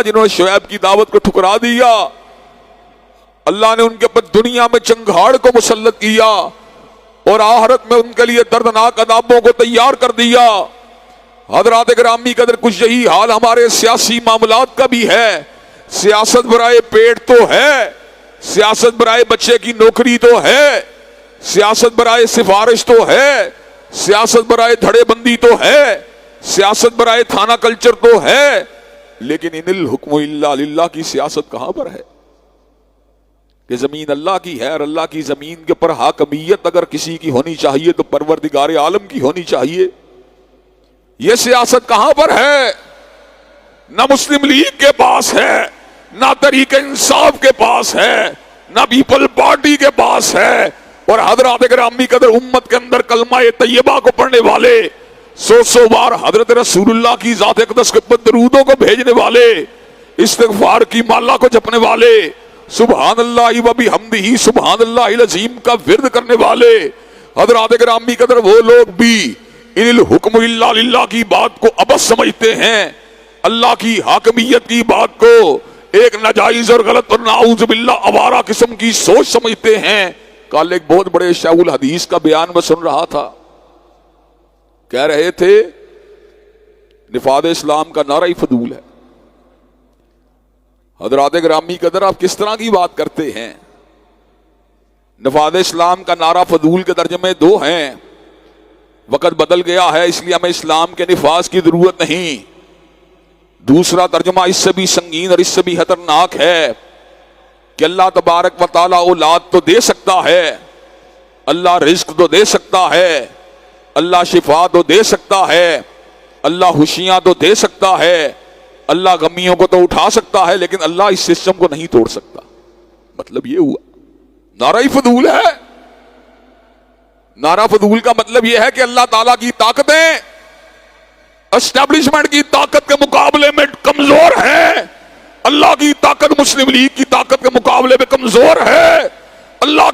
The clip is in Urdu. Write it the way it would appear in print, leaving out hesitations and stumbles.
جنہوں نے شعیب کی دعوت کو ٹھکرا دیا، اللہ نے ان کے اوپر دنیا میں چنگھاڑ کو مسلط کیا اور آخرت میں ان کے لیے دردناک عذابوں کو تیار کر دیا۔ حضرات گرامی قدر کچھ یہی حال ہمارے سیاسی معاملات کا بھی ہے۔ سیاست برائے پیٹ تو ہے، سیاست برائے بچے کی نوکری تو ہے، سیاست برائے سفارش تو ہے، سیاست برائے دھڑے بندی تو ہے، سیاست برائے تھانہ کلچر تو ہے، لیکن ان الحکم الا للہ کی سیاست کہاں پر ہے کہ زمین اللہ کی ہے اور اللہ کی زمین کے پر حاکمیت اگر کسی کی ہونی چاہیے تو پروردگار عالم کی ہونی چاہیے۔ یہ سیاست کہاں پر ہے؟ نہ مسلم لیگ کے پاس ہے، نہ تحریک انصاف کے پاس ہے، نہ پیپل پارٹی کے پاس ہے۔ اور حضرات گرامی قدر امت کے اندر کلمہ طیبہ کو پڑھنے والے، سو بار حضرت رسول اللہ کی ذات اقدس کے اوپر درودوں کو بھیجنے والے، استغفار کی مالا کو جپنے والے، سبحان اللہ و بحمدہ سبحان اللہ العظیم کا ورد کرنے والے، حضرات گرامی قدر وہ لوگ بھی ان الحکم الا للہ کی بات کو ابس سمجھتے ہیں، اللہ کی حاکمیت کی بات کو ایک ناجائز اور غلط اور نعوذ باللہ آوارہ قسم کی سوچ سمجھتے ہیں۔ کل ایک بہت بڑے شیخ الحدیث کا بیان میں سن رہا تھا، کہہ رہے تھے نفاذ اسلام کا نعرہ ہی فضول ہے۔ حضرات گرامی قدر آپ کس طرح کی بات کرتے ہیں؟ نفاذ اسلام کا نعرہ فضول کے ترجمے دو ہیں، وقت بدل گیا ہے اس لیے ہمیں اسلام کے نفاذ کی ضرورت نہیں۔ دوسرا ترجمہ اس سے بھی سنگین اور اس سے بھی خطرناک ہے کہ اللہ تبارک و تعالیٰ اولاد تو دے سکتا ہے، اللہ رزق تو دے سکتا ہے، اللہ شفا تو دے سکتا ہے، اللہ خوشیاں تو دے سکتا ہے، اللہ غمیوں کو تو اٹھا سکتا ہے، لیکن اللہ اس سسٹم کو نہیں توڑ سکتا۔ مطلب یہ ہوا نعرہ ہی فضول ہے۔ نعرہ فضول کا مطلب یہ ہے کہ اللہ تعالیٰ کی طاقتیں اسٹیبلشمنٹ کی طاقت کے مقابلے میں کمزور ہے، اللہ کی طاقت مسلم لیگ کی طاقت کے مقابلے میں کمزور ہے، اللہ